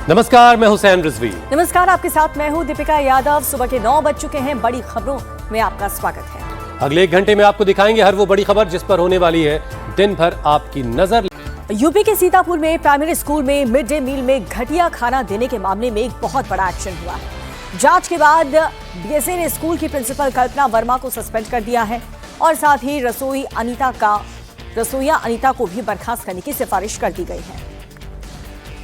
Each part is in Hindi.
नमस्कार, मैं हुसैन रिजवी। नमस्कार, आपके साथ मैं हूं दीपिका यादव। सुबह के 9 बज चुके हैं। बड़ी खबरों में आपका स्वागत है। अगले 1 घंटे में आपको दिखाएंगे हर वो बड़ी खबर जिस पर होने वाली है दिन भर आपकी नजर। यूपी के सीतापुर में प्राइमरी स्कूल में मिड डे मील में घटिया खाना देने के मामले में एक बहुत बड़ा एक्शन हुआ है। जांच के बाद बीएसए ने स्कूल की प्रिंसिपल कल्पना वर्मा को सस्पेंड कर दिया है और साथ ही रसोइया अनीता को भी बर्खास्त करने की सिफारिश कर दी गई है।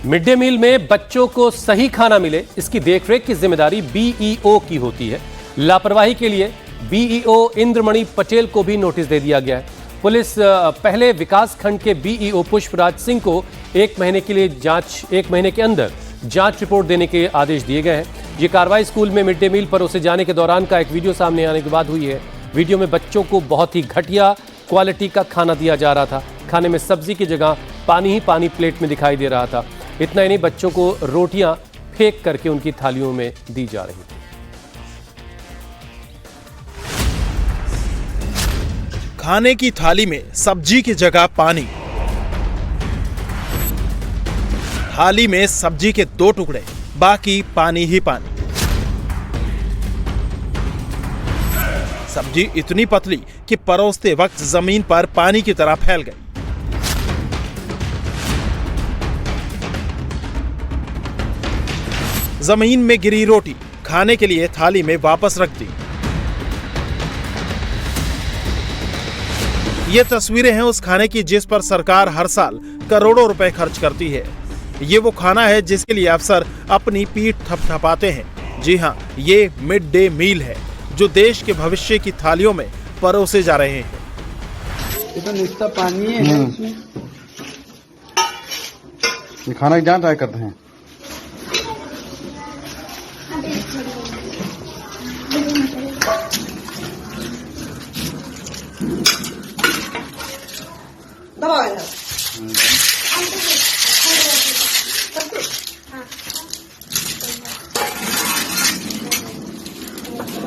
मिड डे मील में बच्चों को सही खाना मिले, इसकी देखरेख की जिम्मेदारी बीईओ की होती है। लापरवाही के लिए बीईओ इंद्रमणि पटेल को भी नोटिस दे दिया गया है। पुलिस पहले विकास खंड के बीईओ पुष्पराज सिंह को 1 महीने के अंदर जांच रिपोर्ट देने के आदेश दिए गए हैं। ये कार्रवाई स्कूल में मिड डे मील परोसे जाने के दौरान का एक वीडियो सामने आने के बाद हुई है। वीडियो में बच्चों को बहुत ही घटिया क्वालिटी का खाना दिया जा रहा था। खाने में सब्जी की जगह पानी ही पानी प्लेट में दिखाई दे रहा था। इतना ही नहीं, बच्चों को रोटियां फेंक करके उनकी थालियों में दी जा रही थी। खाने की थाली में सब्जी की जगह पानी, थाली में सब्जी के 2 टुकड़े, बाकी पानी ही पानी। सब्जी इतनी पतली कि परोसते वक्त जमीन पर पानी की तरह फैल गई। जमीन में गिरी रोटी खाने के लिए थाली में वापस रख दी। ये तस्वीरें हैं उस खाने की जिस पर सरकार हर साल करोड़ों रुपए खर्च करती है। ये वो खाना है जिसके लिए अफसर अपनी पीठ थपथपाते हैं। जी हाँ, ये मिड डे मील है जो देश के भविष्य की थालियों में परोसे जा रहे हैं। ये तो निस्ता पानी है इसमें। ये खाना की जांच ट्राई करते हैं।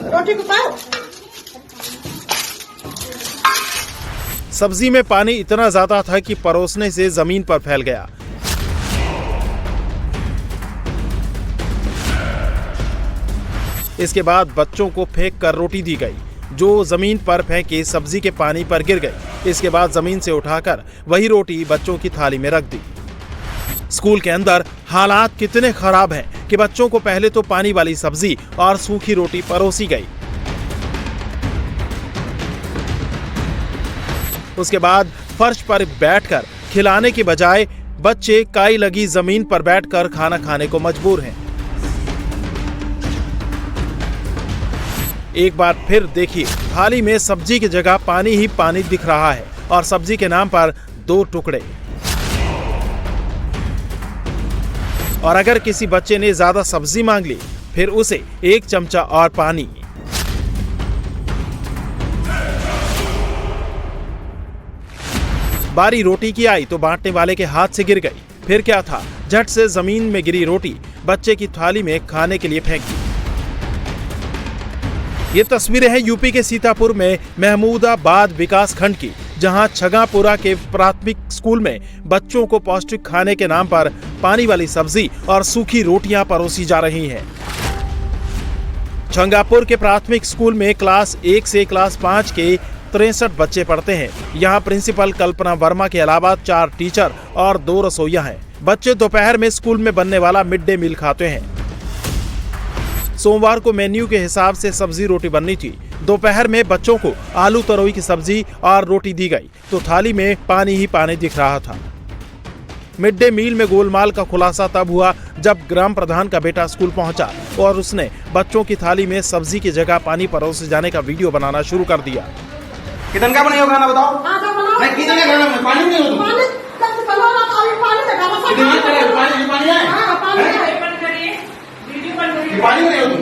रोटी को पाओ। सब्जी में पानी इतना ज्यादा था कि परोसने से जमीन पर फैल गया। इसके बाद बच्चों को फेंक कर रोटी दी गई जो जमीन पर फेंके सब्जी के पानी पर गिर गई। इसके बाद जमीन से उठाकर वही रोटी बच्चों की थाली में रख दी। स्कूल के अंदर हालात कितने खराब हैं कि बच्चों को पहले तो पानी वाली सब्जी और सूखी रोटी परोसी गई। उसके बाद फर्श पर बैठकर खिलाने के बजाय बच्चे काई लगी जमीन पर बैठकर खाना खाने को मजबूर हैं। एक बार फिर देखिए, थाली में सब्जी की जगह पानी ही पानी दिख रहा है और सब्जी के नाम पर 2 टुकड़े। और अगर किसी बच्चे ने ज्यादा सब्जी मांग ली फिर उसे 1 चमचा और पानी। बारी रोटी की आई तो बांटने वाले के हाथ से गिर गई। फिर क्या था, झट से जमीन में गिरी रोटी बच्चे की थाली में खाने के लिए फेंक दी। ये तस्वीरें हैं यूपी के सीतापुर में महमूदाबाद विकास खंड की, जहां छगापुरा के प्राथमिक स्कूल में बच्चों को पौष्टिक खाने के नाम पर पानी वाली सब्जी और सूखी रोटियां परोसी जा रही हैं। छगापुर के प्राथमिक स्कूल में क्लास 1 से क्लास 5 के 63 बच्चे पढ़ते हैं। यहाँ प्रिंसिपल कल्पना वर्मा के अलावा 4 टीचर और 2 रसोइया हैं। बच्चे दोपहर में स्कूल में बनने वाला मिड डे मील खाते हैं। सोमवार को मेन्यू के हिसाब से सब्जी रोटी बननी थी। दोपहर में बच्चों को आलू तरोई की सब्जी और रोटी दी गई तो थाली में पानी ही पानी दिख रहा था। मिड डे मील में गोलमाल का खुलासा तब हुआ जब ग्राम प्रधान का बेटा स्कूल पहुंचा और उसने बच्चों की थाली में सब्जी की जगह पानी परोसे जाने का वीडियो बनाना शुरू कर दिया। कितने का बनाया खाना बताओ? नहीं, कितने का खाना? पानी नहीं हो। पानी कब बनाओ ना, तो अभी पानी लगा मसाला। कितने का पानी है? हां, पानी है। बंद करिए, वीडियो बंद करिए। पानी नहीं हो तुम।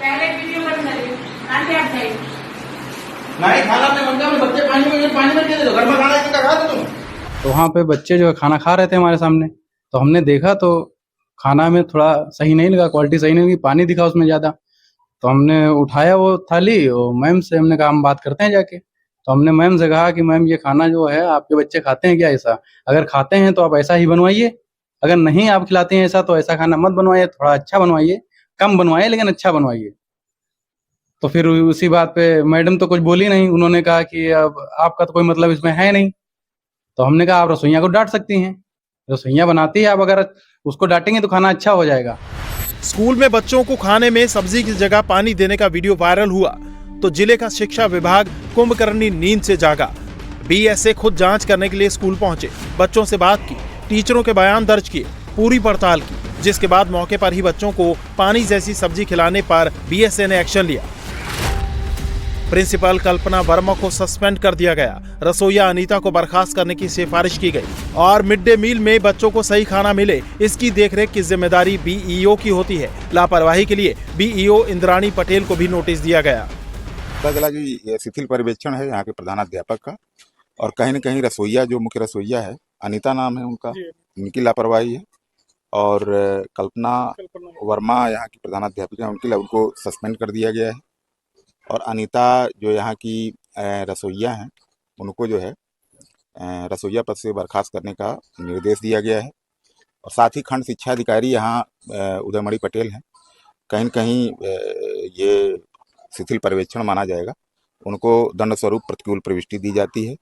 पहले वीडियो बंद करिए, आगे आप जाइए। नहीं, खाना आपने बंद किया, बच्चे पानी में दे दो। घर में खाना कितना खा दो तुम? तो वहाँ पे बच्चे जो है खाना खा रहे थे हमारे सामने, तो हमने देखा तो खाना में थोड़ा सही नहीं लगा, क्वालिटी सही नहीं लगी, पानी दिखा उसमें ज्यादा। तो हमने उठाया वो थाली और मैम से हमने कहा हम बात करते हैं जाके। तो हमने मैम से कहा कि मैम ये खाना जो है आपके बच्चे खाते हैं क्या ऐसा? अगर खाते हैं तो आप ऐसा ही बनवाइए अगर नहीं आप खिलाते हैं ऐसा, तो ऐसा खाना मत बनवाइए, थोड़ा अच्छा बनवाइए, कम बनवाइए लेकिन अच्छा बनवाइए। तो फिर उसी बात पे मैडम तो कुछ बोली नहीं, उन्होंने कहा कि अब आपका तो कोई मतलब इसमें है नहीं। तो हमने कहा आप रसोइया को डांट सकती हैं, रसोइया बनाती है, आप अगर उसको डांटेंगे तो खाना अच्छा हो जाएगा। स्कूल में बच्चों को खाने में सब्जी की जगह पानी देने का वीडियो वायरल हुआ तो जिले का शिक्षा विभाग कुंभकर्णी नींद से जागा। बीएसए खुद जांच करने के लिए स्कूल पहुंचे, बच्चों से बात की, टीचरों के बयान दर्ज किए, पूरी पड़ताल की, जिसके बाद मौके पर ही बच्चों को पानी जैसी सब्जी खिलाने पर बीएसए ने एक्शन लिया। प्रिंसिपल कल्पना वर्मा को सस्पेंड कर दिया गया, रसोइया अनीता को बर्खास्त करने की सिफारिश की गई और मिड डे मील में बच्चों को सही खाना मिले इसकी देखरेख की जिम्मेदारी बीईओ की होती है। लापरवाही के लिए बीईओ इंद्राणी पटेल को भी नोटिस दिया गया। पता चला कि ये शिथिल पर्यवेक्षण है यहाँ के प्रधानाध्यापक का, और कहीं न कहीं रसोइया जो मुख्य रसोइया है, अनीता नाम है उनका, उनकी लापरवाही है, और कल्पना वर्मा यहाँ की प्रधानाध्यापिका है, उनको सस्पेंड कर दिया गया है, और अनीता जो यहाँ की रसोइया हैं उनको जो है रसोइया पद से बर्खास्त करने का निर्देश दिया गया है। और साथ ही खंड शिक्षा अधिकारी यहाँ उदयमणि पटेल हैं, कहीं न कहीं ये शिथिल पर्यवेक्षण माना जाएगा, उनको दंड स्वरूप प्रतिकूल प्रविष्टि दी जाती है,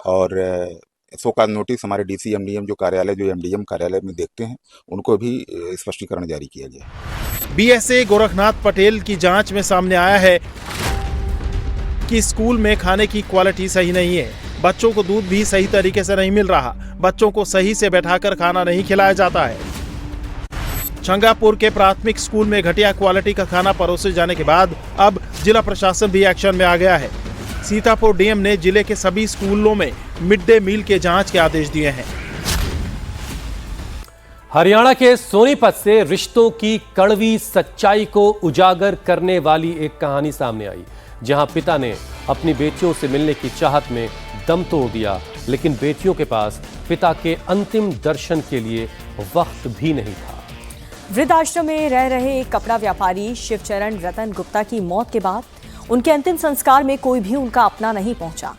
और शो का नोटिस हमारे डीसी एमडीएम जो कार्यालय जो एमडीएम कार्यालय में देखते हैं उनको भी स्पष्टीकरण जारी किया गया। बीएसए गोरखनाथ पटेल की जांच में सामने आया है कि स्कूल में खाने की क्वालिटी सही नहीं है, बच्चों को दूध भी सही तरीके से नहीं मिल रहा, बच्चों को सही से बैठाकर खाना नहीं खिलाया जाता है। छंगापुर के प्राथमिक स्कूल में घटिया क्वालिटी का खाना परोसे जाने के बाद अब जिला प्रशासन भी एक्शन में आ गया है। सीतापुर डीएम ने जिले के सभी स्कूलों में मिड डे मील के जांच के आदेश दिए हैं। हरियाणा के सोनीपत से रिश्तों की कड़वी सच्चाई को उजागर करने वाली एक कहानी सामने आई, जहां पिता ने अपनी बेटियों से मिलने की चाहत में दम तोड़ दिया, लेकिन बेटियों के पास पिता के अंतिम दर्शन के लिए वक्त भी नहीं था। वृद्धाश्रम में रह रहे एक कपड़ा व्यापारी शिवचरण रतन गुप्ता की मौत के बाद उनके अंतिम संस्कार में कोई भी उनका अपना नहीं पहुंचा।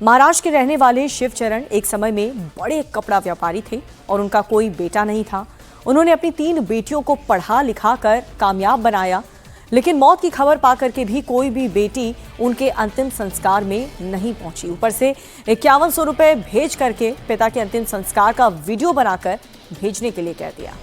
महाराष्ट्र के रहने वाले शिवचरण एक समय में बड़े कपड़ा व्यापारी थे और उनका कोई बेटा नहीं था। उन्होंने अपनी 3 बेटियों को पढ़ा लिखा कर कामयाब बनाया, लेकिन मौत की खबर पाकर के भी कोई भी बेटी उनके अंतिम संस्कार में नहीं पहुंची। ऊपर से 5100 रुपए भेज करके पिता के अंतिम संस्कार का वीडियो बनाकर भेजने के लिए कह दिया।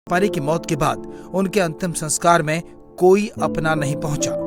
व्यापारी की मौत के बाद उनके अंतिम संस्कार में कोई अपना नहीं पहुंचा।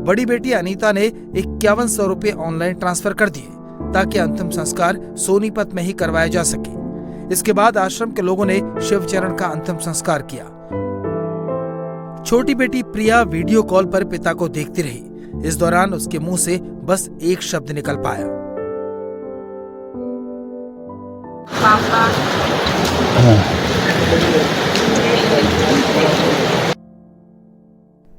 बड़ी बेटी अनीता ने 5100 रुपए ऑनलाइन ट्रांसफर कर दिए ताकि अंतिम संस्कार सोनीपत में ही करवाया जा सके। इसके बाद आश्रम के लोगों ने शिवचरण का अंतिम संस्कार किया। छोटी बेटी प्रिया वीडियो कॉल पर पिता को देखती रही। इस दौरान उसके मुंह से बस एक शब्द निकल पाया, पापा।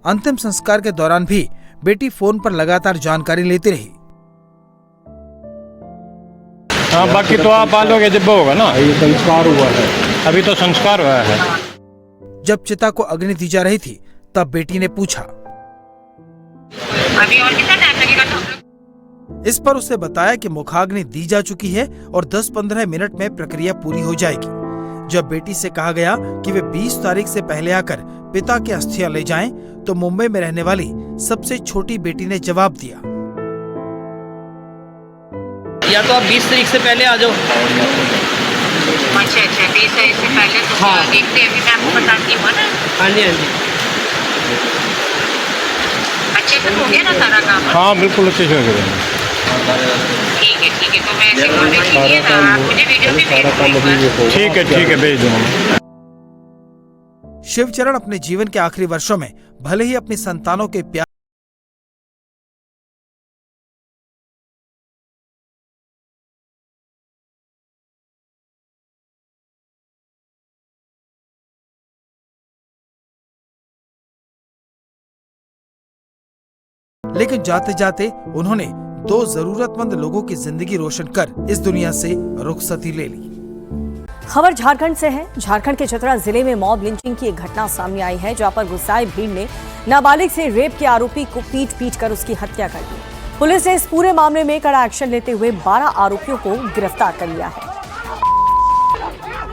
अंतिम संस्कार के दौरान भी बेटी फोन पर लगातार जानकारी लेती रही। हाँ, बाकी तो आप पालोगे जब होगा ना, ये संस्कार हुआ है, अभी तो संस्कार हुआ है। जब चिता को अग्नि दी जा रही थी तब बेटी ने पूछा, अभी और कितना टाइम लगेगा? इस पर उसे बताया कि मुखाग्नि दी जा चुकी है और 10-15 मिनट में प्रक्रिया पूरी हो जाएगी। जब बेटी से कहा गया कि वे 20 तारीख से पहले आकर पिता की अस्थियां ले जाएं, तो मुंबई में रहने वाली सबसे छोटी बेटी ने जवाब दिया, या तो आप 20 तारीख से पहले आ जाओ। अच्छा 20 तारीख से पहले तो हाँ। देखते हैं, अभी मैं आपको बताती हूँ ना। हाँ जी, हाँ जी। अच्छे से हो गया ना सारा काम? हाँ बिल्कुल अच्छे से हो गया। ठीक है, तो मैं ऐसे बोल ना, मुझे वीडियो भी भेज दो। ठीक है, भेज दूंगा। शिवचरण अपने जीवन के आखिरी वर्षों में भले ही अपनी संतानों के प्यार लेकिन जाते जाते उन्होंने 2 जरूरतमंद लोगों की जिंदगी रोशन कर इस दुनिया से रुखसती ले ली। खबर झारखंड से है। झारखंड के चतरा जिले में मॉब लिंचिंग की एक घटना सामने आई है, जहां पर गुस्साए भीड़ ने नाबालिग से रेप के आरोपी को पीट कर उसकी हत्या कर दी। पुलिस ने इस पूरे मामले में कड़ा एक्शन लेते हुए 12 आरोपियों को गिरफ्तार कर लिया है।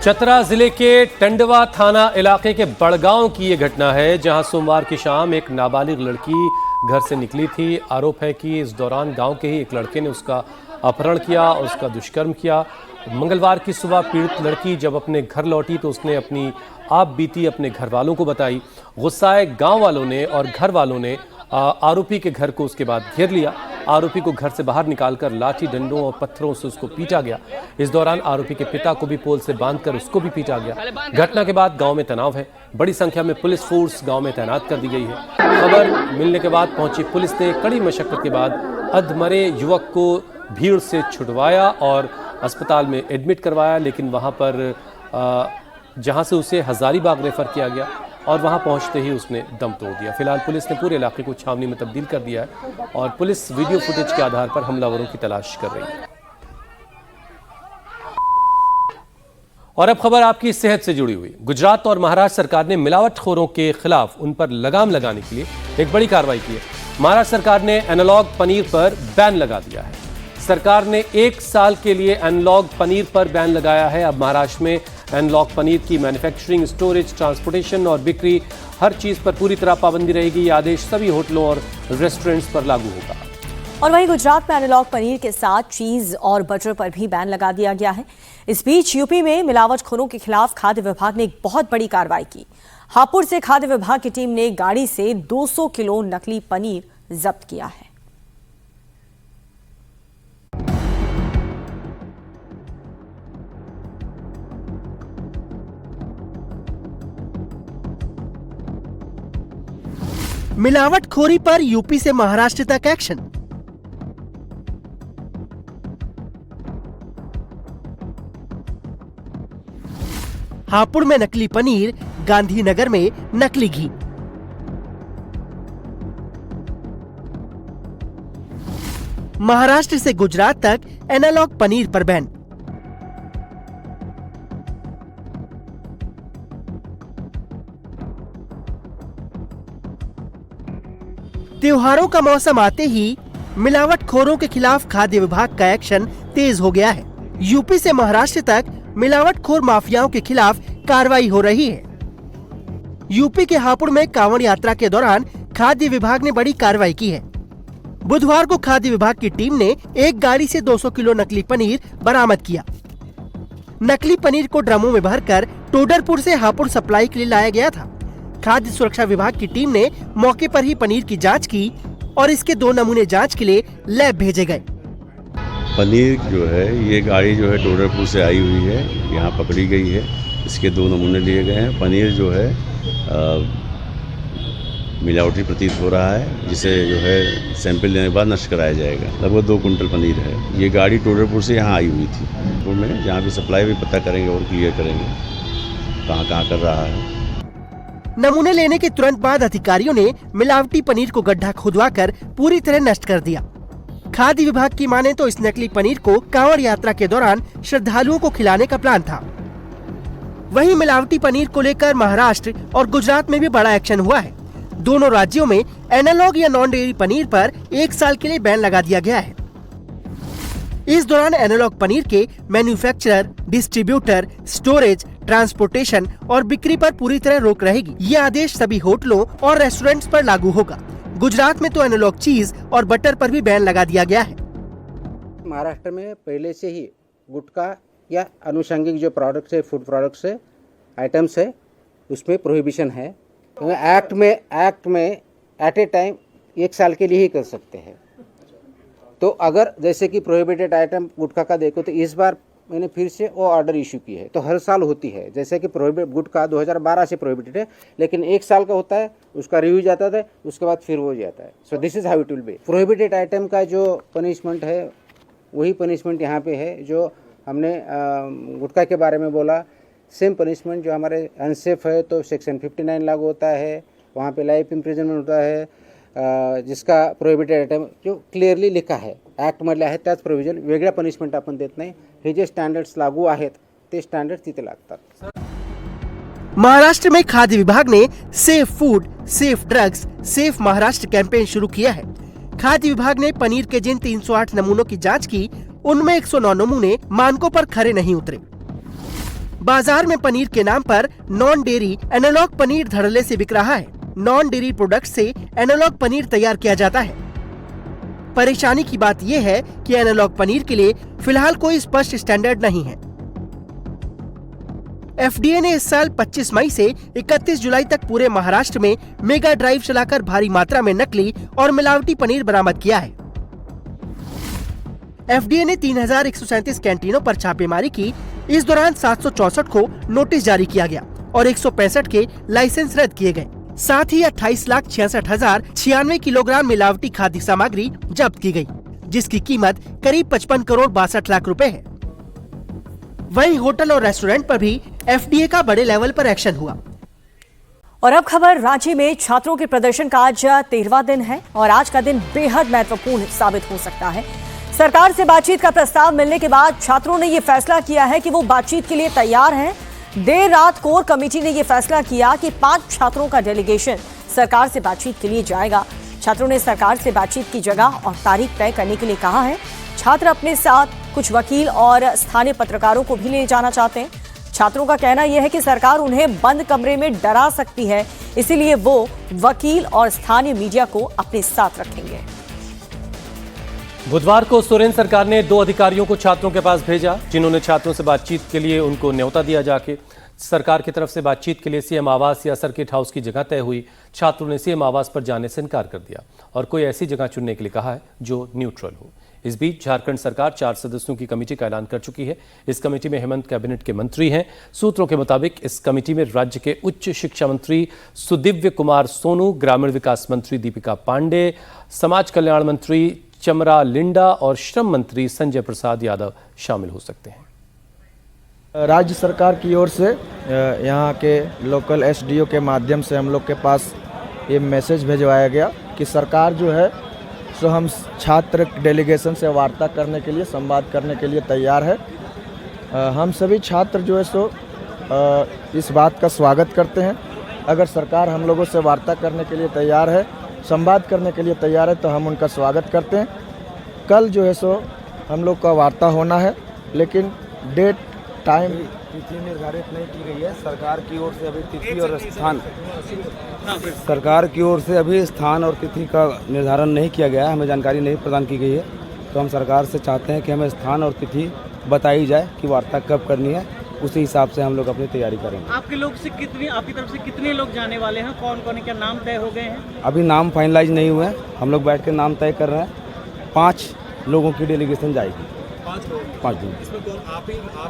चतरा जिले के टंडवा थाना इलाके के बड़गांव की यह घटना है, जहां सोमवार की शाम एक नाबालिग लड़की घर से निकली थी। आरोप है कि इस दौरान गांव के ही एक लड़के ने उसका अपहरण किया और उसका दुष्कर्म किया। मंगलवार की सुबह पीड़ित लड़की जब अपने घर लौटी तो उसने अपनी आप बीती अपने घर वालों को बताई। गुस्साए गांव वालों ने और घर वालों ने आरोपी के घर को उसके बाद घेर लिया। आरोपी को घर से बाहर निकालकर लाठी डंडों और पत्थरों से उसको पीटा गया। इस दौरान आरोपी के पिता को भी पोल से बांधकर उसको भी पीटा गया। घटना के बाद गांव में तनाव है। बड़ी संख्या में पुलिस फोर्स गांव में तैनात कर दी गई है। खबर मिलने के बाद पहुंची पुलिस ने कड़ी मशक्कत के बाद अधमरे युवक को भीड़ से छुड़वाया और अस्पताल में एडमिट करवाया, लेकिन वहां पर जहां से उसे हजारीबाग रेफर किया गया और वहां पहुंचते ही उसने दम तोड़ दिया। फिलहाल पुलिस ने पूरे इलाके को छावनी में तब्दील कर दिया है और पुलिस वीडियो फुटेज के आधार पर हमलावरों की तलाश कर रही है। और अब खबर आपकी सेहत से जुड़ी हुई। गुजरात और महाराष्ट्र सरकार ने मिलावटखोरों के खिलाफ उन पर लगाम लगाने के लिए एक बड़ी कार्रवाई की है। महाराष्ट्र सरकार ने एनालॉग पनीर पर बैन लगा दिया है। सरकार ने 1 साल के लिए एनालॉग पनीर पर बैन लगाया है। अब महाराष्ट्र में एनालॉग पनीर की मैन्युफैक्चरिंग, स्टोरेज, ट्रांसपोर्टेशन और बिक्री, हर चीज पर पूरी तरह पाबंदी रहेगी। यह आदेश सभी होटलों और रेस्टोरेंट्स पर लागू होगा। और वहीं गुजरात में एनालॉग पनीर के साथ चीज और बटर पर भी बैन लगा दिया गया है। इस बीच यूपी में मिलावटखोरों के खिलाफ खाद्य विभाग ने एक बहुत बड़ी कार्रवाई की। हापुड़ से खाद्य विभाग की टीम ने गाड़ी से 200 किलो नकली पनीर जब्त किया है। मिलावटखोरी पर यूपी से महाराष्ट्र तक एक्शन। हापुड़ में नकली पनीर, गांधीनगर में नकली घी। महाराष्ट्र से गुजरात तक एनालॉग पनीर पर बैन। त्योहारों का मौसम आते ही मिलावटखोरों के खिलाफ खाद्य विभाग का एक्शन तेज हो गया है। यूपी से महाराष्ट्र तक मिलावटखोर माफियाओं के खिलाफ कार्रवाई हो रही है। यूपी के हापुड़ में कांवड़ यात्रा के दौरान खाद्य विभाग ने बड़ी कार्रवाई की है। बुधवार को खाद्य विभाग की टीम ने एक गाड़ी से 200 किलो नकली पनीर बरामद किया। नकली पनीर को ड्रमों में भरकर टोडरपुर से हापुड़ सप्लाई के लिए लाया गया था। खाद्य सुरक्षा विभाग की टीम ने मौके पर ही पनीर की जांच की और इसके 2 नमूने जांच के लिए लैब भेजे गए। पनीर जो है ये गाड़ी जो है टोडरपुर से आई हुई है, यहाँ पकड़ी गई है। इसके 2 नमूने लिए गए हैं। पनीर जो है मिलावटी प्रतीत हो रहा है, जिसे जो है सैंपल लेने के बाद नष्ट कराया जाएगा। लगभग 2 कुंटल पनीर है। ये गाड़ी टोडरपुर से यहाँ आई हुई थी में, जहाँ भी सप्लाई भी पता करेंगे और क्लियर करेंगे कहाँ कहाँ कर रहा है। नमूने लेने के तुरंत बाद अधिकारियों ने मिलावटी पनीर को गड्ढा खुदवाकर पूरी तरह नष्ट कर दिया। खाद्य विभाग की माने तो इस नकली पनीर को कांवड़ यात्रा के दौरान श्रद्धालुओं को खिलाने का प्लान था। वहीं मिलावटी पनीर को लेकर महाराष्ट्र और गुजरात में भी बड़ा एक्शन हुआ है। दोनों राज्यों में एनालॉग या नॉन डेयरी पनीर पर 1 साल के लिए बैन लगा दिया गया है। इस दौरान एनालॉग पनीर के मैन्युफैक्चरर, डिस्ट्रीब्यूटर, स्टोरेज, ट्रांसपोर्टेशन और बिक्री पर पूरी तरह रोक रहेगी। ये आदेश सभी होटलों और रेस्टोरेंट्स पर लागू होगा। गुजरात में तो एनालॉग चीज और बटर पर भी बैन लगा दिया गया है। महाराष्ट्र में पहले से ही गुटखा या अनुषंगिक जो प्रोडक्ट्स है, फूड प्रोडक्ट्स है, आइटम्स है, उसमें प्रोहिबिशन है। एक्ट में एट ए टाइम 1 साल के लिए ही कर सकते हैं। तो अगर जैसे कि प्रोहिबिटेड आइटम गुटखा का देखो तो इस बार मैंने फिर से वो ऑर्डर इशू की है। तो हर साल होती है, जैसे कि प्रोहिबिट गुटखा 2012 से प्रोहिबिटेड है, लेकिन 1 साल का होता है, उसका रिव्यू जाता है, उसके बाद फिर हो जाता है। So this is how it will be. Prohibited item का जो पनिशमेंट है वही पनिशमेंट यहाँ पे है जो हमने गुटखा के बारे में बोला। सेम पनिशमेंट जो हमारे अनसेफ है तो सेक्शन 59 लागू होता है, वहाँ पे लाइफ इम्प्रिजनमेंट होता है। जिसका प्रोहिबिटेड आयटम जो क्लिअरली लिखा आहे ॲक्टमधले आहे त्याच प्रोव्हिजन, वेगळ्या पनिशमेंट आपण देत नाही। हे जे स्टँडर्ड्स लागू आहेत ते स्टँडर्ड्स तिथे लागतात। महाराष्ट्र में खाद्य विभाग ने safe food, safe drugs, safe Maharashtra campaign शुरू किया है। खाद्य विभाग ने पनीर के जिन 308 नमूनों की जांच की, उनमें 109 नमूने मानकों पर खरे नहीं उतरे। बाजार में पनीर के नाम पर नॉन डेयरी एनालॉग पनीर धड़ल्ले से बिक रहा है। नॉन डेयरी प्रोडक्ट से एनालॉग पनीर तैयार किया जाता है। परेशानी की बात यह है कि एनालॉग पनीर के लिए फिलहाल कोई स्पष्ट स्टैंडर्ड नहीं है। एफडीए ने इस साल 25 मई से 31 जुलाई तक पूरे महाराष्ट्र में मेगा ड्राइव चलाकर भारी मात्रा में नकली और मिलावटी पनीर बरामद किया है। एफडीए ने 3137 कैंटीनों पर छापेमारी की। इस दौरान 764 को नोटिस जारी किया गया और 165 के लाइसेंस रद्द किए गए। साथ ही 28,66,096 किलोग्राम मिलावटी खाद्य सामग्री जब्त की गई, जिसकी कीमत करीब 55 करोड़ 62 लाख रुपए है। वहीं होटल और रेस्टोरेंट पर भी एफडीए का बड़े लेवल पर एक्शन हुआ। और अब खबर रांची में छात्रों के प्रदर्शन का आज 13वां दिन है और आज का दिन बेहद महत्वपूर्ण साबित हो सकता है। सरकार से बातचीत का प्रस्ताव मिलने के बाद छात्रों ने ये फैसला किया है कि वो बातचीत के लिए तैयार हैं। देर रात कोर कमेटी ने यह फैसला किया कि 5 छात्रों का डेलीगेशन सरकार से बातचीत के लिए जाएगा। छात्रों ने सरकार से बातचीत की जगह और तारीख तय करने के लिए कहा है। छात्र अपने साथ कुछ वकील और स्थानीय पत्रकारों को भी ले जाना चाहते हैं। छात्रों का कहना यह है कि सरकार उन्हें बंद कमरे में डरा सकती है, इसीलिए वो वकील और स्थानीय मीडिया को अपने साथ रखेंगे। बुधवार को सोरेन सरकार ने 2 अधिकारियों को छात्रों के पास भेजा, जिन्होंने छात्रों से बातचीत के लिए उनको न्योता दिया। जाके सरकार की तरफ से बातचीत के लिए सीएम आवास या सर्किट हाउस की जगह तय हुई। छात्रों ने सीएम आवास पर जाने से इनकार कर दिया और कोई ऐसी जगह चुनने के लिए कहा है जो न्यूट्रल हो। इस बीच झारखंड सरकार 4 सदस्यों की कमेटी का ऐलान कर चुकी है। इस कमेटी में हेमंत कैबिनेट के मंत्री हैं। सूत्रों के मुताबिक इस कमेटी में राज्य के उच्च शिक्षा मंत्री सुदिव्य कुमार सोनू, ग्रामीण विकास मंत्री दीपिका पांडे, समाज कल्याण मंत्री चमरा लिंडा और श्रम मंत्री संजय प्रसाद यादव शामिल हो सकते हैं। राज्य सरकार की ओर से यहाँ के लोकल एसडीओ के माध्यम से हम लोग के पास ये मैसेज भिजवाया गया कि सरकार जो है सो हम छात्र डेलीगेशन से वार्ता करने के लिए, संवाद करने के लिए तैयार है। हम सभी छात्र जो है सो इस बात का स्वागत करते हैं। अगर सरकार हम लोगों से वार्ता करने के लिए तैयार है, संवाद करने के लिए तैयार है, तो हम उनका स्वागत करते हैं। कल जो है सो हम लोग का वार्ता होना है, लेकिन डेट टाइम तिथि निर्धारित नहीं की गई है। सरकार की ओर से अभी तिथि और स्थान, सरकार की ओर से अभी स्थान और तिथि का निर्धारण नहीं किया गया है, हमें जानकारी नहीं प्रदान की गई है। तो हम सरकार से चाहते हैं कि हमें स्थान और तिथि बताई जाए कि वार्ता कब करनी है, उसी हिसाब से हम लोग अपनी तैयारी करेंगे। आपकी तरफ से कितने लोग जाने वाले हैं? कौन कौन क्या नाम तय हो गए हैं? अभी नाम फाइनलाइज नहीं हुए हैं, हम लोग बैठ के नाम तय कर रहे हैं। 5 लोगों की डेलीगेशन जाएगी। 5 दिन। इसमें कौन आप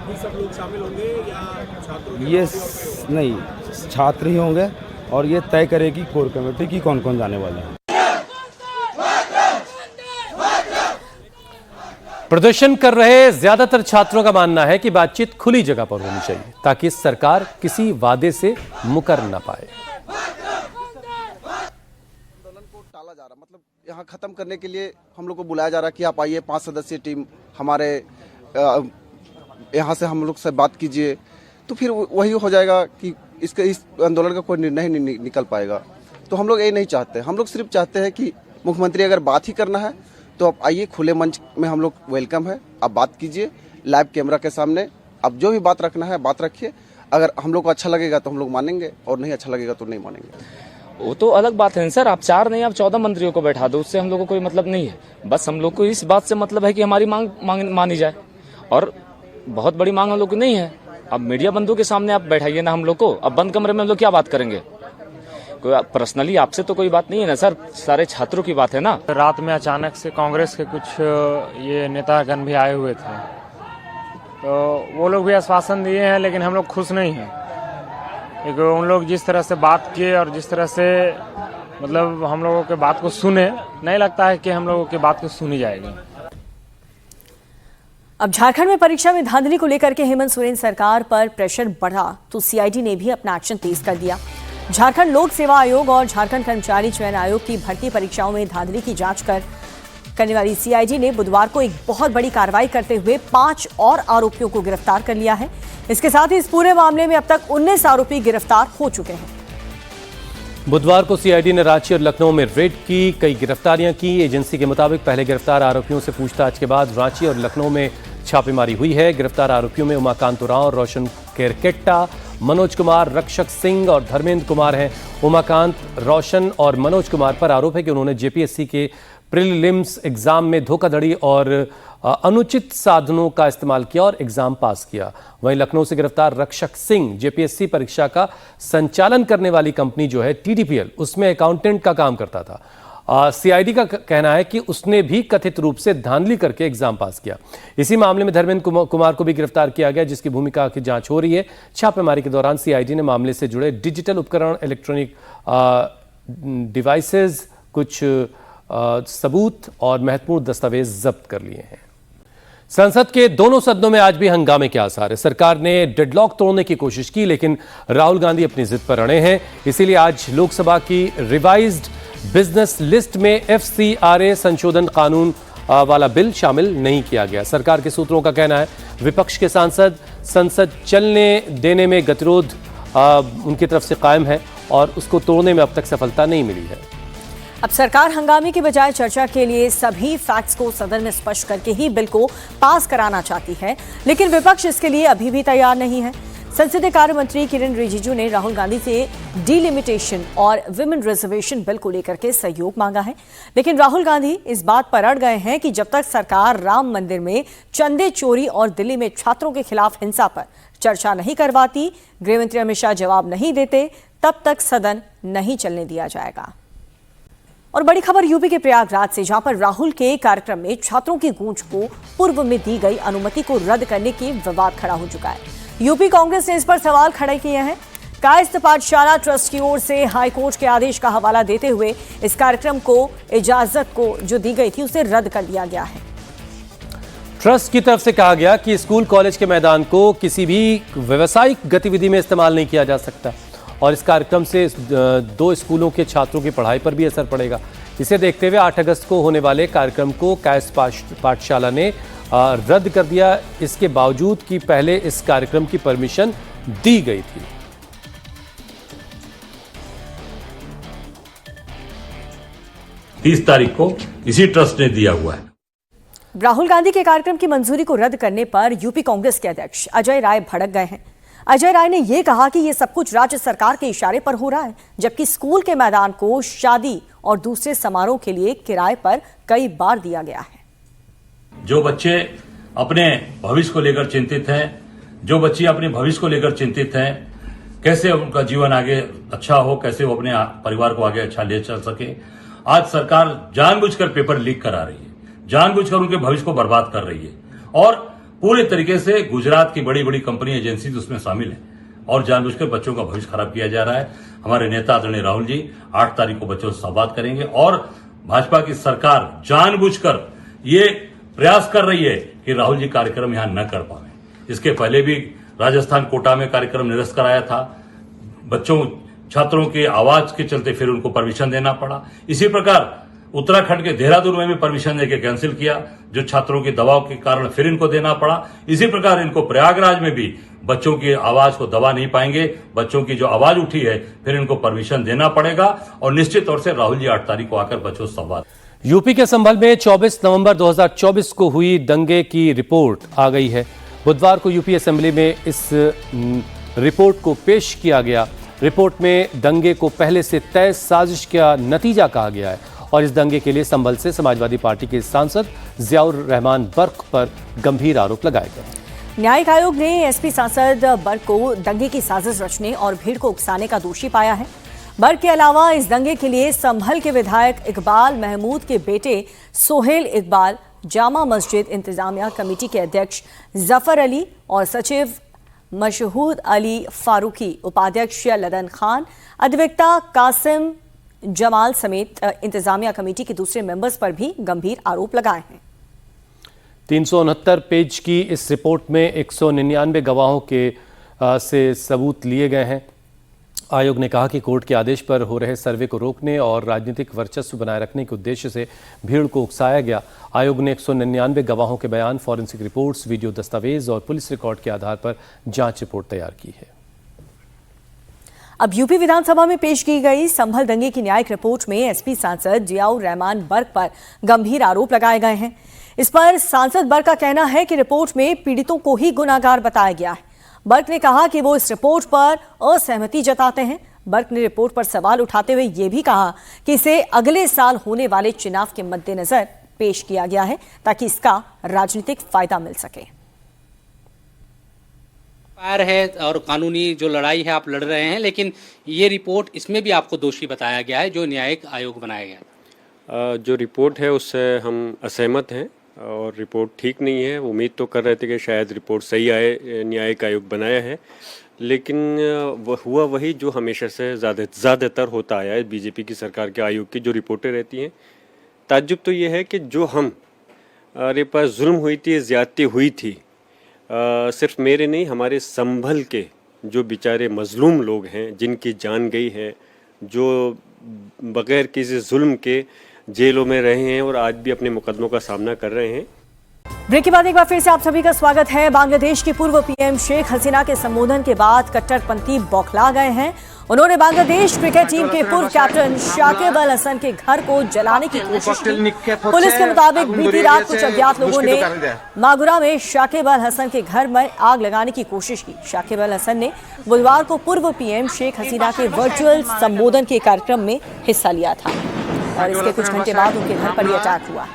ही सब लोग शामिल होंगे या छात्रों? ये नहीं, छात्र ही होंगे और ये तय करेगी कोर कमेटी की कौन कौन जाने वाले हैं। प्रदर्शन कर रहे ज्यादातर छात्रों का मानना है कि बातचीत खुली जगह पर होनी चाहिए ताकि सरकार किसी वादे से मुकर न पाए। यहाँ ख़त्म करने के लिए हम लोग को बुलाया जा रहा है कि आप आइए, 5 सदस्यीय टीम हमारे यहाँ से हम लोग से बात कीजिए, तो फिर वही हो जाएगा कि इस आंदोलन का कोई निर्णय नहीं निकल पाएगा। तो हम लोग ये नहीं चाहते, हम लोग सिर्फ चाहते हैं कि मुख्यमंत्री अगर बात ही करना है तो आप आइए, खुले मंच में हम लोग वेलकम है, आप बात कीजिए लाइव कैमरा के सामने, आप जो भी बात रखना है बात रखिए। अगर हम लोग को अच्छा लगेगा तो हम लोग मानेंगे और नहीं अच्छा लगेगा तो नहीं मानेंगे। वो तो अलग बात है सर, आप 4 नहीं आप 14 मंत्रियों को बैठा दो, उससे हम लोग को कोई मतलब नहीं है। बस हम लोग को इस बात से मतलब है कि हमारी मांग मानी जाए, और बहुत बड़ी मांग हम लोग की नहीं है। अब मीडिया बंधु के सामने आप बैठाइए ना हम लोग को, अब बंद कमरे में हम लोग क्या बात करेंगे? कोई पर्सनली आपसे तो कोई बात नहीं है ना सर, सारे छात्रों की बात है ना। रात में अचानक से कांग्रेस के कुछ ये नेतागण भी आए हुए थे, तो वो लोग भी आश्वासन दिए हैं, लेकिन हम लोग खुश नहीं हैं। एक उन लोग जिस तरह से बात किए और जिस तरह से मतलब हम लोगों के बात को सुने, नहीं लगता है कि हम लोगों की बात को सुनी जाएगी। अब झारखंड में परीक्षा में धांधली को लेकर के हेमंत सोरेन सरकार पर प्रेशर बढ़ा तो सीआईडी ने भी अपना एक्शन तेज कर दिया। झारखंड लोक सेवा आयोग और झारखंड कर्मचारी चयन आयोग की भर्ती परीक्षाओं में धांधली की जांच करने वाली सीआईडी ने बुधवार को एक बहुत बड़ी कार्रवाई करते हुए 5 और आरोपियों को गिरफ्तार कर लिया है। इसके साथ ही इस पूरे मामले में अब तक 19 आरोपी गिरफ्तार हो चुके हैं। बुधवार को सीआईडी ने रांची और लखनऊ में रेड की, कई गिरफ्तारियां की। एजेंसी के मुताबिक पहले गिरफ्तार आरोपियों से पूछताछ के बाद रांची और लखनऊ में छापेमारी हुई है। गिरफ्तार आरोपियों में उमाकांत उरांव, रोशन केरकेट्टा, मनोज कुमार, रक्षक सिंह और धर्मेंद्र कुमार हैं। उमाकांत, रोशन और मनोज कुमार पर आरोप है कि उन्होंने जेपीएससी के प्रीलिम्स एग्जाम में धोखाधड़ी और अनुचित साधनों का इस्तेमाल किया और एग्जाम पास किया। वहीं लखनऊ से गिरफ्तार रक्षक सिंह जेपीएससी परीक्षा का संचालन करने वाली कंपनी जो है टीडीपीएल, उसमें अकाउंटेंट का काम करता था। सीआईडी का कहना है कि उसने भी कथित रूप से धांधली करके एग्जाम पास किया। इसी मामले में धर्मेंद्र कुमार को भी गिरफ्तार किया गया, जिसकी भूमिका की जांच हो रही है। छापेमारी के दौरान सीआईडी ने मामले से जुड़े डिजिटल उपकरण, इलेक्ट्रॉनिक डिवाइसेस, कुछ सबूत और महत्वपूर्ण दस्तावेज जब्त कर लिए हैं। संसद के दोनों सदनों में आज भी हंगामे के आसार है। सरकार ने डेडलॉक तोड़ने की कोशिश की, लेकिन राहुल गांधी अपनी जिद पर अड़े हैं। इसीलिए आज लोकसभा की रिवाइज्ड बिजनेस लिस्ट में एफसीआरए संशोधन कानून वाला बिल शामिल नहीं किया गया। सरकार के सूत्रों का कहना है विपक्ष के सांसद संसद चलने देने में गतिरोध उनकी तरफ से कायम है और उसको तोड़ने में अब तक सफलता नहीं मिली है। अब सरकार हंगामे के बजाय चर्चा के लिए सभी फैक्ट्स को सदन में स्पष्ट करके ही बिल को पास कराना चाहती है, लेकिन विपक्ष इसके लिए अभी भी तैयार नहीं है। संसदीय कार्य मंत्री किरेन रिजिजू ने राहुल गांधी से डीलिमिटेशन और विमेन रिजर्वेशन बिल को लेकर के सहयोग मांगा है, लेकिन राहुल गांधी इस बात पर अड़ गए हैं कि जब तक सरकार राम मंदिर में चंदे चोरी और दिल्ली में छात्रों के खिलाफ हिंसा पर चर्चा नहीं करवाती, गृहमंत्री अमित शाह जवाब नहीं देते, तब तक सदन नहीं चलने दिया जाएगा। और बड़ी खबर यूपी के प्रयागराज से, जहां पर राहुल के कार्यक्रम में छात्रों की गूंज को पूर्व में दी गई अनुमति को रद्द करने की विवाद खड़ा हो चुका है। यूपी कांग्रेस ने इस पर सवाल खड़े किए हैं। कायस्थ पाठशाला ट्रस्ट की ओर से हाईकोर्ट के आदेश का हवाला देते हुए इस कार्यक्रम को इजाजत को जो दी गई थी उसे रद्द कर दिया गया है। ट्रस्ट की तरफ से कहा गया कि स्कूल कॉलेज के मैदान को किसी भी व्यावसायिक गतिविधि में इस्तेमाल नहीं किया जा सकता और इस कार्यक्रम से 2 स्कूलों के छात्रों की पढ़ाई पर भी असर पड़ेगा। इसे देखते हुए 8 अगस्त को होने वाले कार्यक्रम को कायस्थ पाठशाला ने रद्द कर दिया, इसके बावजूद कि पहले इस कार्यक्रम की परमिशन दी गई थी। तीस तारीख को इसी ट्रस्ट ने दिया हुआ है। राहुल गांधी के कार्यक्रम की मंजूरी को रद्द करने पर यूपी कांग्रेस के अध्यक्ष अजय राय भड़क गए हैं। अजय राय ने यह कहा कि यह सब कुछ राज्य सरकार के इशारे पर हो रहा है, जबकि स्कूल के मैदान को शादी और दूसरे समारोह के लिए किराए पर कई बार दिया गया है। जो बच्चे अपने भविष्य को लेकर चिंतित हैं, जो बच्चे अपने भविष्य को लेकर चिंतित हैं, कैसे उनका जीवन आगे अच्छा हो, कैसे वो अपने परिवार को आगे अच्छा ले चल सके, आज सरकार जानबूझकर पेपर लीक करा रही है, जानबूझकर उनके भविष्य को बर्बाद कर रही है और पूरे तरीके से गुजरात की बड़ी बड़ी कंपनी एजेंसी उसमें शामिल है। और जानबूझकर बच्चों का भविष्य खराब किया जा रहा है। हमारे नेता आदरणीय राहुल जी 8 तारीख को बच्चों से संवाद करेंगे और भाजपा की सरकार जानबूझकर ये प्रयास कर रही है कि राहुल जी कार्यक्रम यहां न कर पाए। इसके पहले भी राजस्थान कोटा में कार्यक्रम निरस्त कराया था, बच्चों छात्रों की आवाज के चलते फिर उनको परमिशन देना पड़ा। इसी प्रकार उत्तराखंड के देहरादून में भी परमिशन देके कैंसिल किया, जो छात्रों के दबाव के कारण फिर इनको देना पड़ा। इसी प्रकार इनको प्रयागराज में भी बच्चों की आवाज को दबा नहीं पाएंगे, बच्चों की जो आवाज उठी है फिर इनको परमिशन देना पड़ेगा और निश्चित तौर से राहुल जी 8 तारीख को आकर बच्चों से संवाद। यूपी के संभल में 24 नवंबर 2024 को हुई दंगे की रिपोर्ट आ गई है। बुधवार को यूपी असेंबली में इस रिपोर्ट को पेश किया गया। रिपोर्ट में दंगे को पहले से तय साजिश का नतीजा कहा गया है और इस दंगे के लिए संभल से समाजवादी पार्टी के सांसद जियाउर रहमान बर्क पर गंभीर आरोप लगाए गए। न्यायिक आयोग ने एसपी सांसद बर्क को दंगे की साजिश रचने और भीड़ को उकसाने का दोषी पाया है। बर्क के अलावा इस दंगे के लिए संभल के विधायक इकबाल महमूद के बेटे सोहेल इकबाल, जामा मस्जिद इंतजामिया कमेटी के अध्यक्ष जफर अली और सचिव मशहूद अली फारूकी, उपाध्यक्ष लदन खान, अधिवक्ता कासिम जमाल समेत इंतजामिया कमेटी के दूसरे मेंबर्स पर भी गंभीर आरोप लगाए हैं। 369 पेज की इस रिपोर्ट में 199 गवाहों के से सबूत लिए गए हैं। आयोग ने कहा कि कोर्ट के आदेश पर हो रहे सर्वे को रोकने और राजनीतिक वर्चस्व बनाए रखने के उद्देश्य से भीड़ को उकसाया गया। आयोग ने 199 गवाहों के बयान, फॉरेंसिक रिपोर्ट्स, वीडियो दस्तावेज और पुलिस रिकॉर्ड के आधार पर जांच रिपोर्ट तैयार की है। अब यूपी विधानसभा में पेश की गई संभल दंगे की न्यायिक रिपोर्ट में एसपी सांसद जियाउर रहमान बर्क पर गंभीर आरोप लगाए गए हैं। इस पर सांसद बर्क का कहना है कि रिपोर्ट में पीड़ितों को ही गुनाहगार बताया गया है। बर्क ने कहा कि वो इस रिपोर्ट पर असहमति जताते हैं। बर्क ने रिपोर्ट पर सवाल उठाते हुए ये भी कहा कि इसे अगले साल होने वाले चुनाव के मद्देनजर पेश किया गया है ताकि इसका राजनीतिक फायदा मिल सके। है और कानूनी जो लड़ाई है आप लड़ रहे हैं, लेकिन ये रिपोर्ट इसमें भी आपको दोषी बताया गया है जो न्यायिक आयोग बनाया गया। जो रिपोर्ट है उससे हम असहमत हैं और रिपोर्ट ठीक नहीं है। उम्मीद तो कर रहे थे कि शायद रिपोर्ट सही आए, न्यायिक आयोग बनाया है, लेकिन हुआ वही जो हमेशा से ज़्यादातर होता आया है बीजेपी की सरकार के आयोग की जो रिपोर्टें रहती हैं। ताज्जुब तो ये है कि जो हमारे पास जुल्म हुई थी, ज़्यादती हुई थी, सिर्फ मेरे नहीं हमारे संभल के जो बेचारे मजलूम लोग हैं जिनकी जान गई है, जो बगैर किसी जुल्म के जेलों में रहे हैं और आज भी अपने मुकदमों का सामना कर रहे हैं। ब्रेक के बाद एक बार फिर से आप सभी का स्वागत है। बांग्लादेश की पूर्व पीएम शेख हसीना के संबोधन के बाद कट्टरपंथी बौखला गए हैं। उन्होंने बांग्लादेश क्रिकेट टीम के पूर्व कैप्टन शाकिब अल हसन के घर को जलाने की कोशिश की। पुलिस के मुताबिक बीती रात कुछ अज्ञात लोगों ने मागुरा में शाकिब अल हसन के घर में आग लगाने की कोशिश की। शाकिब अल हसन ने बुधवार को पूर्व पीएम शेख हसीना के वर्चुअल संबोधन के कार्यक्रम में हिस्सा लिया था और इसके कुछ घंटे बाद उनके घर पर यह अटैक हुआ।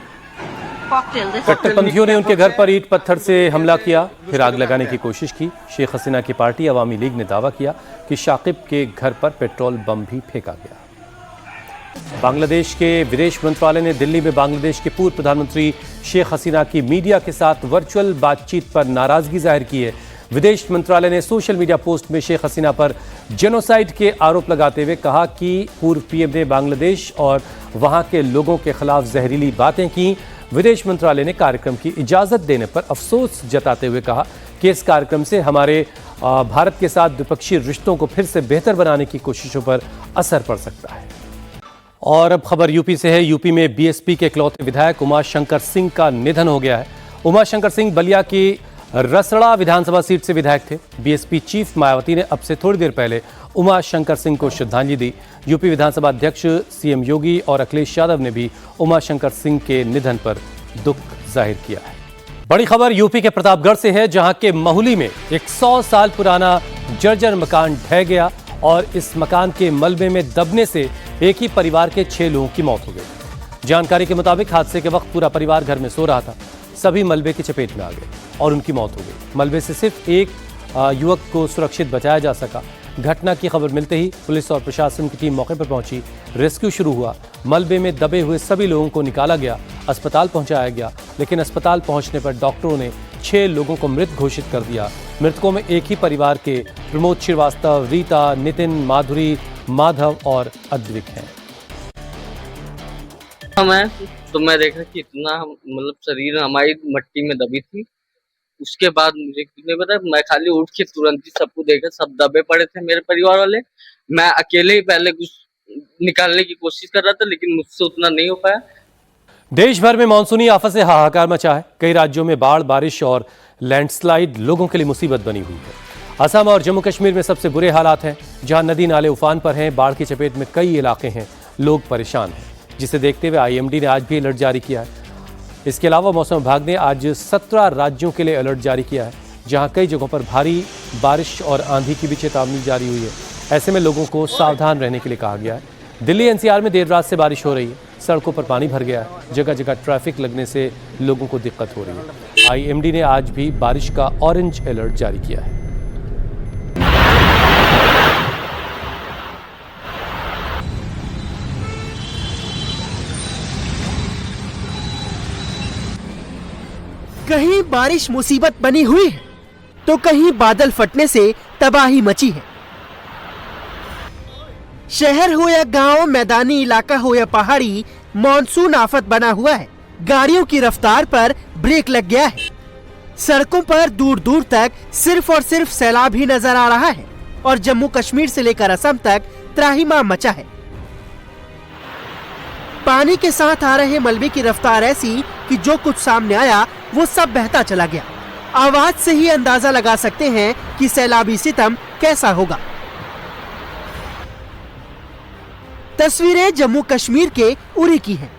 कट्टरपंथियों ने उनके घर पर ईंट पत्थर से हमला किया, फिर आग लगाने की कोशिश की। शेख हसीना की पार्टी अवामी लीग ने दावा किया कि शाकिब के घर पर पेट्रोल बम भी फेंका गया। बांग्लादेश के विदेश मंत्रालय ने दिल्ली में बांग्लादेश के पूर्व प्रधानमंत्री शेख हसीना की मीडिया के साथ वर्चुअल बातचीत पर नाराजगी जाहिर की है। विदेश मंत्रालय ने सोशल मीडिया पोस्ट में शेख हसीना पर जेनोसाइड के आरोप लगाते हुए कहा कि पूर्व पीएम ने बांग्लादेश और वहां के लोगों के खिलाफ जहरीली बातें की। विदेश मंत्रालय ने कार्यक्रम की इजाजत देने पर अफसोस जताते हुए कहा कि इस कार्यक्रम से हमारे भारत के साथ द्विपक्षीय रिश्तों को फिर से बेहतर बनाने की कोशिशों पर असर पड़ सकता है। और अब खबर यूपी से है। यूपी में बीएसपी के इकलौते विधायक उमाशंकर सिंह का निधन हो गया है। उमाशंकर सिंह बलिया की रसड़ा विधानसभा सीट से विधायक थे। बीएसपी चीफ मायावती ने अब से थोड़ी देर पहले उमाशंकर सिंह को श्रद्धांजलि दी। यूपी विधानसभा अध्यक्ष सीएम योगी और अखिलेश यादव ने भी उमाशंकर सिंह के निधन पर दुख जाहिर किया है। बड़ी खबर यूपी के प्रतापगढ़ से है, जहां के महुली में एक 100 साल पुराना जर्जर मकान ढह गया और इस मकान के मलबे में दबने से एक ही परिवार के 6 लोगों की मौत हो गई। जानकारी के मुताबिक हादसे के वक्त पूरा परिवार घर में सो रहा था। सभी मलबे की चपेट में आ गए और उनकी मौत हो गई। मलबे से सिर्फ एक युवक को सुरक्षित बचाया जा सका। घटना की खबर मिलते ही पुलिस और प्रशासन की टीम मौके पर पहुंची। रेस्क्यू शुरू हुआ। मलबे में दबे हुए सभी लोगों को निकाला गया। अस्पताल पहुंचाया गया, लेकिन अस्पताल पहुंचने पर डॉक्टरों ने 6 लोगों को मृत घोषित कर दिया। मृतकों में एक ही परिवार के प्रमोद श्रीवास्तव, रीता, नितिन, माधुरी, माधव और अद्विक हैं। मैं देखा कि इतना मतलब शरीर हमारी मट्टी में दबी थी। उसके बाद मुझे नहीं पता, मैं खाली उठ के तुरंत ही सबको देखा, सब दबे पड़े थे मेरे परिवार वाले। मैं अकेले ही पहले कुछ निकालने की कोशिश कर रहा था, लेकिन मुझसे उतना नहीं हो पाया। देश भर में मानसूनी आफत से हाहाकार मचा है। कई राज्यों में बाढ़, बारिश और लैंडस्लाइड लोगों के लिए मुसीबत बनी हुई है। असम और जम्मू कश्मीर में सबसे बुरे हालात हैं, जहां नदी नाले उफान पर हैं। बाढ़ की चपेट में कई इलाके हैं, लोग परेशान हैं, जिसे देखते हुए IMD ने आज भी अलर्ट जारी किया है। इसके अलावा मौसम विभाग ने आज 17 राज्यों के लिए अलर्ट जारी किया है, जहां कई जगहों पर भारी बारिश और आंधी की भी चेतावनी जारी हुई है। ऐसे में लोगों को सावधान रहने के लिए कहा गया है। दिल्ली NCR में देर रात से बारिश हो रही है, सड़कों पर पानी भर गया है, जगह जगह ट्रैफिक लगने से लोगों को दिक्कत हो रही है। IMD ने आज भी बारिश का ऑरेंज अलर्ट जारी किया है। कहीं बारिश मुसीबत बनी हुई है तो कहीं बादल फटने से तबाही मची है। शहर हो या गांव, मैदानी इलाका हो या पहाड़ी, मॉनसून आफत बना हुआ है। गाड़ियों की रफ्तार पर ब्रेक लग गया है। सड़कों पर दूर दूर तक सिर्फ और सिर्फ सैलाब ही नजर आ रहा है और जम्मू कश्मीर से लेकर असम तक त्राहिमाम मचा है। पानी के साथ आ रहे मलबे की रफ्तार ऐसी कि जो कुछ सामने आया वो सब बहता चला गया। आवाज से ही अंदाजा लगा सकते हैं कि सैलाबी सितम कैसा होगा। तस्वीरें जम्मू कश्मीर के उरी की हैं,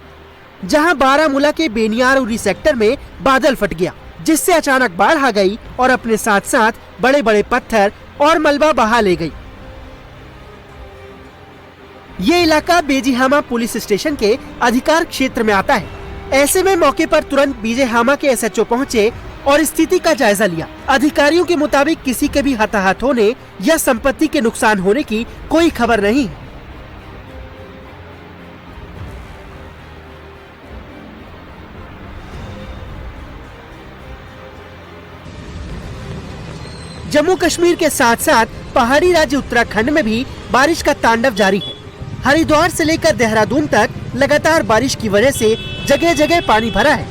जहां बारामूला के बेनियार उरी सेक्टर में बादल फट गया, जिससे अचानक बाढ़ आ गई और अपने साथ साथ बड़े बड़े पत्थर और मलबा बहा ले गई। ये इलाका बेजीहामा पुलिस स्टेशन के अधिकार क्षेत्र में आता है। ऐसे में मौके पर तुरंत बीजेहामा के SHO पहुंचे और स्थिति का जायजा लिया। अधिकारियों के मुताबिक किसी के भी हताहत होने या संपत्ति के नुकसान होने की कोई खबर नहीं है। जम्मू कश्मीर के साथ साथ पहाड़ी राज्य उत्तराखंड में भी बारिश का तांडव जारी है। हरिद्वार से लेकर देहरादून तक लगातार बारिश की वजह से जगह जगह पानी भरा है।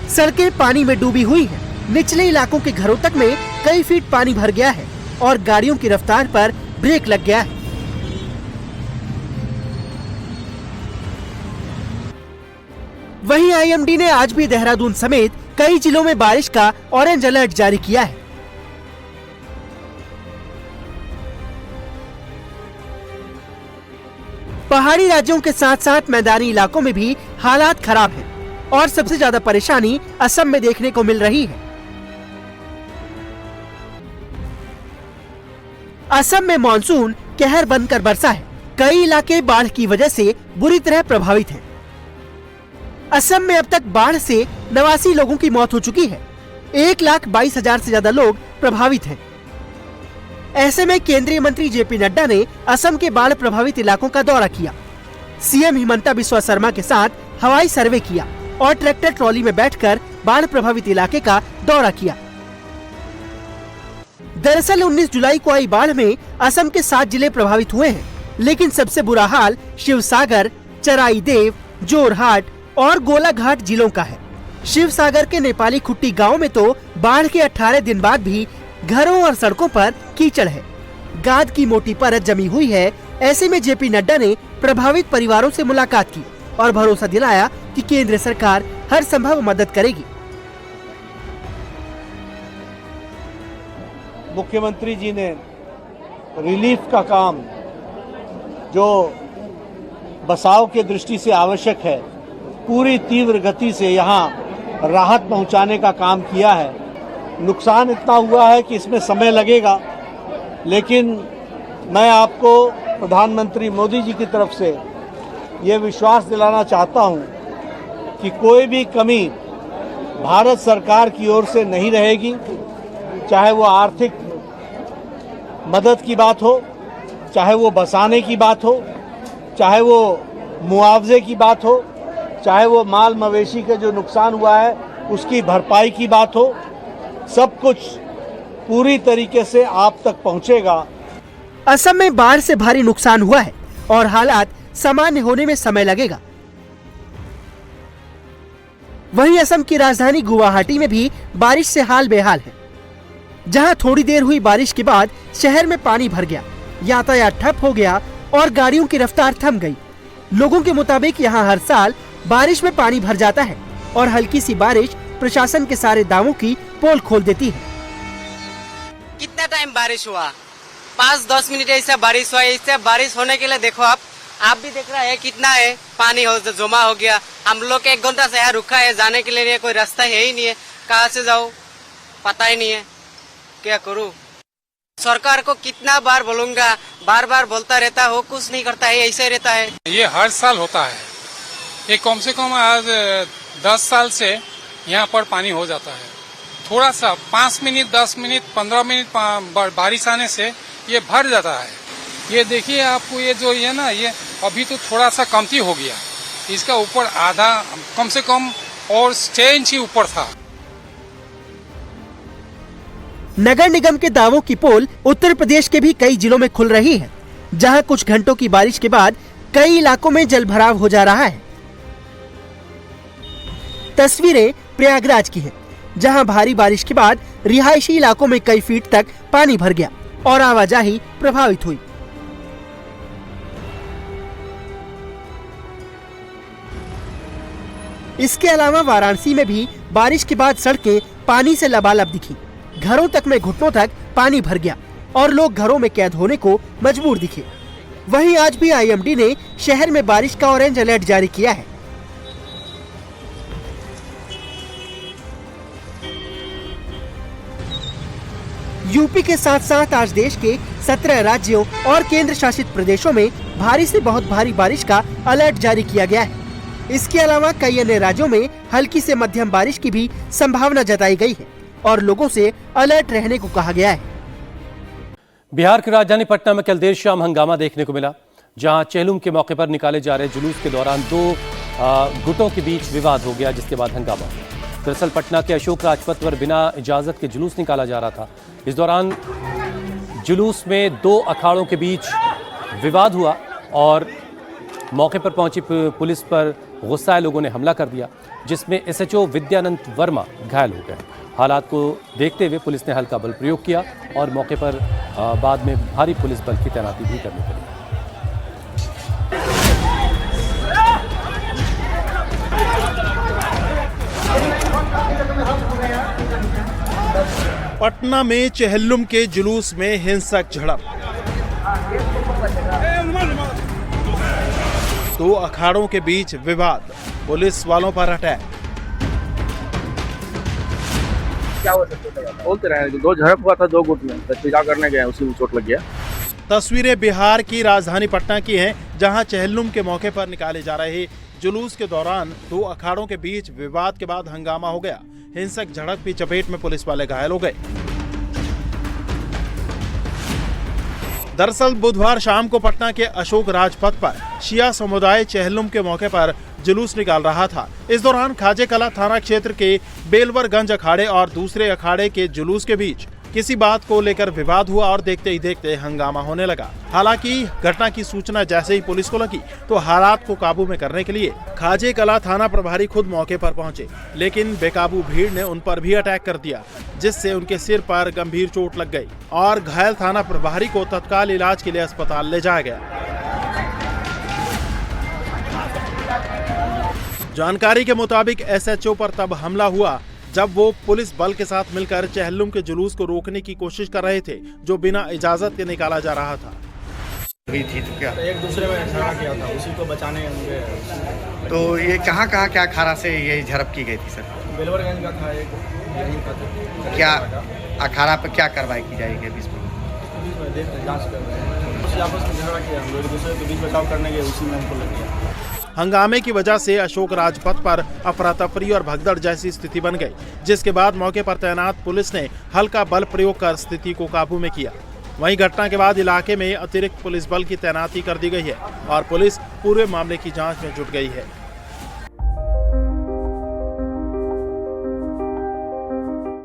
सड़कें पानी में डूबी हुई हैं। निचले इलाकों के घरों तक में कई फीट पानी भर गया है और गाड़ियों की रफ्तार पर ब्रेक लग गया है। वहीं IMD ने आज भी देहरादून समेत कई जिलों में बारिश का ऑरेंज अलर्ट जारी किया है। पहाड़ी राज्यों के साथ साथ मैदानी इलाकों में भी हालात खराब हैं और सबसे ज्यादा परेशानी असम में देखने को मिल रही है। असम में मॉनसून कहर बनकर बरसा है। कई इलाके बाढ़ की वजह से बुरी तरह प्रभावित हैं। असम में अब तक बाढ़ से 89 लोगों की मौत हो चुकी है। 1,22,000 से ज्यादा लोग प्रभावित हैं। ऐसे में केंद्रीय मंत्री JP नड्डा ने असम के बाढ़ प्रभावित इलाकों का दौरा किया। CM हिमंता बिस्वा शर्मा के साथ हवाई सर्वे किया और ट्रैक्टर ट्रॉली में बैठकर बाढ़ प्रभावित इलाके का दौरा किया। दरअसल 19 जुलाई को आई बाढ़ में असम के 7 जिले प्रभावित हुए हैं, लेकिन सबसे बुरा हाल शिवसागर, चराईदेव, जोरहाट और गोलाघाट जिलों का है। शिवसागर के नेपाली खुट्टी गांव में तो बाढ़ के 18 दिन बाद भी घरों और सड़कों पर कीचड़ है। गाद की मोटी परत जमी हुई है। ऐसे में JP नड्डा ने प्रभावित परिवारों से मुलाकात की और भरोसा दिलाया कि केंद्र सरकार हर संभव मदद करेगी। मुख्यमंत्री जी ने रिलीफ का काम जो बचाव के दृष्टि से आवश्यक है, पूरी तीव्र गति से यहाँ राहत पहुँचाने का काम किया है। नुकसान इतना हुआ है कि इसमें समय लगेगा, लेकिन मैं आपको प्रधानमंत्री मोदी जी की तरफ से ये विश्वास दिलाना चाहता हूँ कि कोई भी कमी भारत सरकार की ओर से नहीं रहेगी। चाहे वो आर्थिक मदद की बात हो, चाहे वो बसाने की बात हो, चाहे वो मुआवजे की बात हो, चाहे वो माल मवेशी का जो नुकसान हुआ है उसकी भरपाई की बात हो, सब कुछ पूरी तरीके से आप तक पहुंचेगा। असम में बाढ़ से भारी नुकसान हुआ है और हालात सामान्य होने में समय लगेगा। वहीं असम की राजधानी गुवाहाटी में भी बारिश से हाल बेहाल है, जहां थोड़ी देर हुई बारिश के बाद शहर में पानी भर गया, यातायात ठप हो गया और गाड़ियों की रफ्तार थम गई। लोगों के मुताबिक यहां हर साल बारिश में पानी भर जाता है और हल्की सी बारिश प्रशासन के सारे दावों की पोल खोल देती है। कितना टाइम बारिश हुआ? 5-10 मिनट ऐसा बारिश हुआ। इससे बारिश होने के लिए देखो आप भी देख रहे हैं कितना है पानी जमा हो गया। हम लोग 1 घंटा से यहाँ रुका है, जाने के लिए कोई रास्ता है ही नहीं है, कहाँ से जाऊँ पता ही नहीं है, क्या करूँ। सरकार को कितना बार बोलूंगा, बार बार बोलता रहता हो, कुछ नहीं करता है, ऐसे रहता है। ये हर साल होता है, ये कम से कम आज 10 साल से यहाँ पर पानी हो जाता है। थोड़ा सा 5 मिनट 10 मिनट 15 मिनट बारिश आने से ये भर जाता है। ये देखिए आपको, ये जो है ना, ये अभी तो थोड़ा सा कमती हो गया, इसका ऊपर आधा कम से कम और 6 इंच ही ऊपर था। नगर निगम के दावों की पोल उत्तर प्रदेश के भी कई जिलों में खुल रही है, जहां कुछ घंटों की बारिश के बाद कई इलाकों में जलभराव हो जा रहा है। तस्वीरें प्रयागराज की हैं, जहां भारी बारिश के बाद रिहायशी इलाकों में कई फीट तक पानी भर गया और आवाजाही प्रभावित हुई। इसके अलावा वाराणसी में भी बारिश के बाद सड़कें पानी से लबालब दिखी, घरों तक में घुटनों तक पानी भर गया और लोग घरों में कैद होने को मजबूर दिखे। वहीं आज भी आईएमडी ने शहर में बारिश का ऑरेंज अलर्ट जारी किया है। यूपी के साथ साथ आज देश के 17 राज्यों और केंद्र शासित प्रदेशों में भारी से बहुत भारी बारिश का अलर्ट जारी किया गया है। इसके अलावा कई अन्य राज्यों में हल्की से मध्यम बारिश की भी संभावना जताई गई है और लोगों से अलर्ट रहने को कहा गया है। बिहार की राजधानी पटना में कल देर शाम हंगामा देखने को मिला, जहां चेहलुम के मौके पर निकाले जा रहे जुलूस के दौरान 2 गुटों के बीच विवाद हो गया, जिसके बाद हंगामा हुआ। दरअसल पटना के अशोक राजपथ पर बिना इजाजत के जुलूस निकाला जा रहा था। इस दौरान जुलूस में 2 अखाड़ों के बीच विवाद हुआ और मौके पर पहुंची पुलिस पर गुस्साए लोगों ने हमला कर दिया, जिसमें एसएचओ विद्यानंद वर्मा घायल हो गए। हालात को देखते हुए पुलिस ने हल्का बल प्रयोग किया और मौके पर बाद में भारी पुलिस बल की तैनाती भी करनी पड़ी। पटना में चेहल्लुम के जुलूस में हिंसक झड़प, 2 अखाड़ों के बीच विवाद, पुलिस वालों पर अटैक। क्या बोलते रहे, 2 झड़प हुआ था 2 गुट में, पूजा करने गए उसी में चोट लग गया। तस्वीरें बिहार की राजधानी पटना की हैं, जहां चेहल्लुम के मौके पर निकाले जा रहे जुलूस के दौरान 2 अखाड़ों के बीच विवाद के बाद हंगामा हो गया। हिंसक झड़प की चपेट में पुलिस वाले घायल हो गए। दरअसल बुधवार शाम को पटना के अशोक राजपथ पर शिया समुदाय चेहल्लुम के मौके पर जुलूस निकाल रहा था। इस दौरान खाजे कला थाना क्षेत्र के बेलवरगंज अखाड़े और दूसरे अखाड़े के जुलूस के बीच किसी बात को लेकर विवाद हुआ और देखते ही देखते हंगामा होने लगा। हालांकि घटना की सूचना जैसे ही पुलिस को लगी तो हालात को काबू में करने के लिए खाजे कला थाना प्रभारी खुद मौके पर पहुंचे, लेकिन बेकाबू भीड़ ने उन पर भी अटैक कर दिया, जिससे उनके सिर पर गंभीर चोट लग गई और घायल थाना प्रभारी को तत्काल इलाज के लिए अस्पताल ले जाया गया। जानकारी के मुताबिक एसएचओ पर तब हमला हुआ जब वो पुलिस बल के साथ मिलकर चेहल्लुम के जुलूस को रोकने की कोशिश कर रहे थे, जो बिना इजाजत के निकाला जा रहा था। थी तो क्या एक दूसरे में झगड़ा किया था, उसी को बचाने होंगे। तो ये कहाँ क्या अखाड़ा से यही झड़प की गई थी सर? बेलवरगंज का था, यही था। क्या अखाड़ा पर क्या कार्रवाई की जाएगी अभी इसमें? जांच कर रहे हैं। उसी आपस में झगड़ा किया, हम लोग एक दूसरे के बीच बचाव करने गए, उसी में हमको लग गया। हंगामे की वजह से अशोक राजपथ पर अफरा तफरी और भगदड़ जैसी स्थिति बन गई, जिसके बाद मौके पर तैनात पुलिस ने हल्का बल प्रयोग कर स्थिति को काबू में किया। वहीं घटना के बाद इलाके में अतिरिक्त पुलिस बल की तैनाती कर दी गई है और पुलिस पूरे मामले की जांच में जुट गई है।